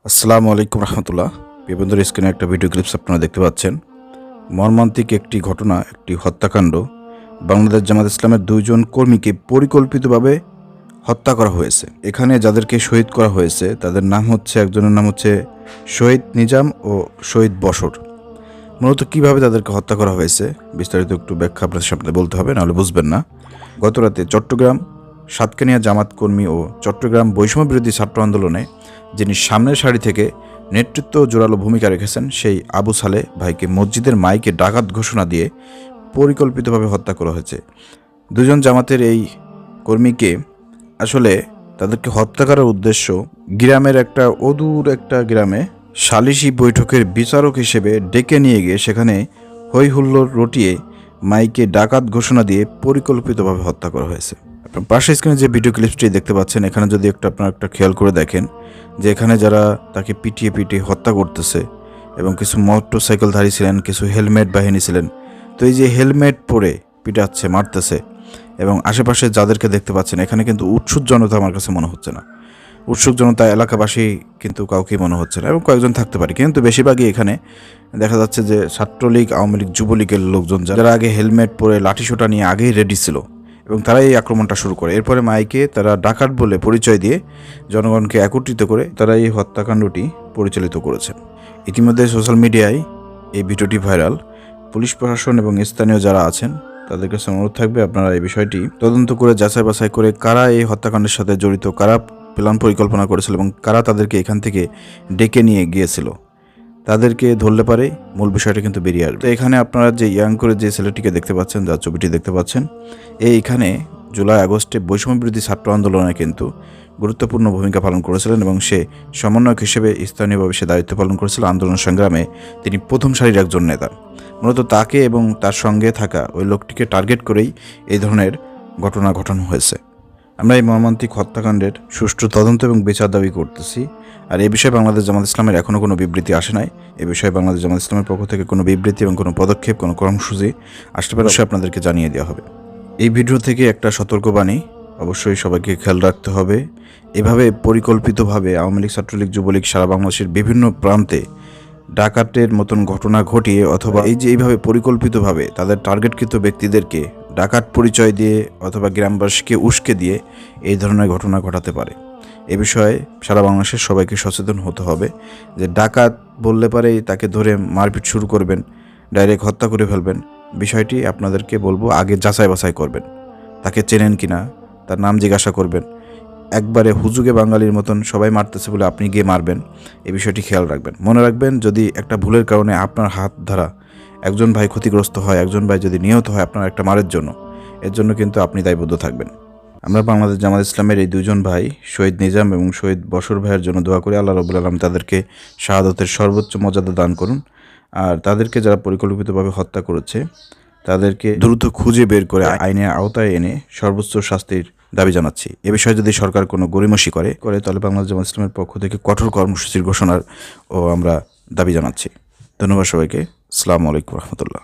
আসসালামু আলাইকুম রহমতুল্লাহ। বিবন্ধুর স্ক্রিনে একটা ভিডিও ক্লিপস আপনারা দেখতে পাচ্ছেন। মর্মান্তিক একটি ঘটনা, একটি হত্যাকাণ্ড। বাংলাদেশ জামাত ইসলামের দুইজন কর্মীকে পরিকল্পিতভাবে হত্যা করা হয়েছে। এখানে যাদেরকে শহীদ করা হয়েছে তাদের নাম হচ্ছে, একজনের নাম হচ্ছে শহীদ নিজাম ও শহীদ বশর। মূলত কীভাবে তাদেরকে হত্যা করা হয়েছে বিস্তারিত একটু ব্যাখ্যা আপনাদের সামনে বলতে হবে, নাহলে বুঝবেন না। গতরাতে চট্টগ্রাম সাতকানিয়া জামাত কর্মী ও চট্টগ্রাম বৈষম্য বিরোধী ছাত্র আন্দোলনে যিনি সামনের সারি থেকে নেতৃত্ব জোরালো ভূমিকা রেখেছেন, সেই আবু সালেহ ভাইকে মসজিদের মাইকে ডাকাত ঘোষণা দিয়ে পরিকল্পিতভাবে হত্যা করা হয়েছে। দুজন জামাতের এই কর্মীকে আসলে তাদেরকে হত্যা করার উদ্দেশ্য গ্রামের একটা অদূর একটা গ্রামে সালিশি বৈঠকের বিচারক হিসেবে ডেকে নিয়ে গিয়ে সেখানে হৈ হুল্লোড় রটিয়ে মাইকে ডাকাত ঘোষণা দিয়ে পরিকল্পিতভাবে হত্যা করা হয়েছে। আপনার পাশে স্ক্রিনে যে ভিডিও ক্লিপসটি দেখতে পাচ্ছেন, এখানে যদি আপনারা একটা খেয়াল করে দেখেন যে এখানে যারা তাকে পিটিয়ে পিটিয়ে হত্যা করতেছে এবং কিছু মোটরসাইকেলধারী ছিলেন, কিছু হেলমেট বাহিনী ছিলেন। তো এই যে হেলমেট পরে পিটাচ্ছে, মারতেছে এবং আশেপাশে যাদেরকে দেখতে পাচ্ছেন, এখানে কিন্তু উৎসুক জনতা আমার কাছে মনে হচ্ছে না। উৎসুক জনতা এলাকাবাসী কিন্তু কাউকেই মনে হচ্ছে না, এবং কয়েকজন থাকতে পারে, কিন্তু বেশিরভাগই এখানে দেখা যাচ্ছে যে ছাত্রলীগ, আওয়ামী লীগ, যুবলীগের লোকজন যারা আগে হেলমেট পরে লাঠিসোঁটা নিয়ে আগেই রেডি ছিল এবং তারাই এই আক্রমণটা শুরু করে। এরপরে মাইকে তারা ডাকাত বলে পরিচয় দিয়ে জনগণকে একত্রিত করে তারা এই হত্যাকাণ্ডটি পরিচালিত করেছে। ইতিমধ্যে সোশ্যাল মিডিয়ায় এই ভিডিওটি ভাইরাল। পুলিশ প্রশাসন এবং স্থানীয় যারা আছেন তাদের কাছে অনুরোধ থাকবে, আপনারা এই বিষয়টি তদন্ত করে যাচাই বাছাই করে কারা এই হত্যাকাণ্ডের সাথে জড়িত, কারা প্ল্যান পরিকল্পনা করেছিল এবং কারা তাদেরকে এখান থেকে ডেকে নিয়ে গিয়েছিল, তাদেরকে ধরলে পারে মূল বিষয়টা কিন্তু বেরিয়ে আসবে। তো এখানে আপনারা যে ইয়াং করে যে ছেলেটিকে দেখতে পাচ্ছেন, যার ছবিটি দেখতে পাচ্ছেন, এইখানে জুলাই আগস্টে বৈষম্য বিরোধী ছাত্র আন্দোলনে কিন্তু গুরুত্বপূর্ণ ভূমিকা পালন করেছিলেন এবং সে সমন্বয়ক হিসেবে স্থানীয়ভাবে সে দায়িত্ব পালন করেছিল। আন্দোলন সংগ্রামে তিনি প্রথম সারির একজন নেতা। মূলত তাকে এবং তার সঙ্গে থাকা ওই লোকটিকে টার্গেট করেই এই ধরনের ঘটনা ঘটানো হয়েছে। আমরা এই মর্মান্তিক হত্যাকাণ্ডের সুষ্ঠু তদন্ত এবং বিচার দাবি করতেছি। আর এই বিষয়ে বাংলাদেশ জামাত ইসলামের এখনও কোনো বিবৃতি আসে নাই। এ বিষয়ে বাংলাদেশ জামাত ইসলামের পক্ষ থেকে কোনো বিবৃতি এবং কোনো পদক্ষেপ, কোনো কর্মসূচি আসতে পারে, অবশ্যই আপনাদেরকে জানিয়ে দেওয়া হবে। এই ভিডিও থেকে একটা সতর্কবাণী, অবশ্যই সবাইকে খেয়াল রাখতে হবে। এভাবে পরিকল্পিতভাবে আওয়ামী লীগ, ছাত্রলীগ, যুবলীগ সারা বাংলাদেশের বিভিন্ন প্রান্তে ডাকাতের মতন ঘটনা ঘটিয়ে, অথবা এই যে এইভাবে পরিকল্পিতভাবে তাদের টার্গেটকৃত ব্যক্তিদেরকে ডাকাত পরিচয় দিয়ে অথবা গ্রামবাসীকে উস্কে দিয়ে এই ধরনের ঘটনা ঘটাতে পারে। এ বিষয়ে সারা বাংলাদেশের সবাইকে সচেতন হতে হবে যে ডাকাত বললে পারেই তাকে ধরে মারপিট শুরু করবেন, ডাইরেক্ট হত্যা করে ফেলবেন। বিষয়টি আপনাদেরকে বলবো, আগে যাচাই বাছাই করবেন, তাকে চেনেন কিনা, তার নাম জিজ্ঞাসা করবেন। একবারে হুজুগে বাঙালির মতন সবাই মারতেছে বলে আপনি গিয়ে মারবেন, এই বিষয়টি খেয়াল রাখবেন। মনে রাখবেন, যদি একটা ভুলের কারণে আপনার হাত ধরা একজন ভাই ক্ষতিগ্রস্ত হয়, একজন ভাই যদি নিহত হয় আপনার একটা মারের জন্য, এর জন্য কিন্তু আপনি দায়বদ্ধ থাকবেন। আমরা বাংলাদেশ জামাত ইসলামের এই দুজন ভাই শহীদ নিজাম এবং শহীদ বশর ভাইয়ের জন্য দোয়া করি, আল্লাহ রাব্বুল আলামিন তাদেরকে শাহাদতের সর্বোচ্চ মর্যাদা দান করুন। আর তাদেরকে যারা পরিকল্পিতভাবে হত্যা করেছে তাদেরকে দ্রুত খুঁজে বের করে আইনের আওতায় এনে সর্বোচ্চ শাস্তির দাবি জানাচ্ছি। এ বিষয়ে যদি সরকার কোনো গড়িমসি করে তাহলে বাংলাদেশ জামাত ইসলামের পক্ষ থেকে কঠোর কর্মসূচির ঘোষণার আমরা দাবি জানাচ্ছি। ধন্যবাদ সবাইকে। আসসালামু আলাইকুম রহমতুল্লাহ।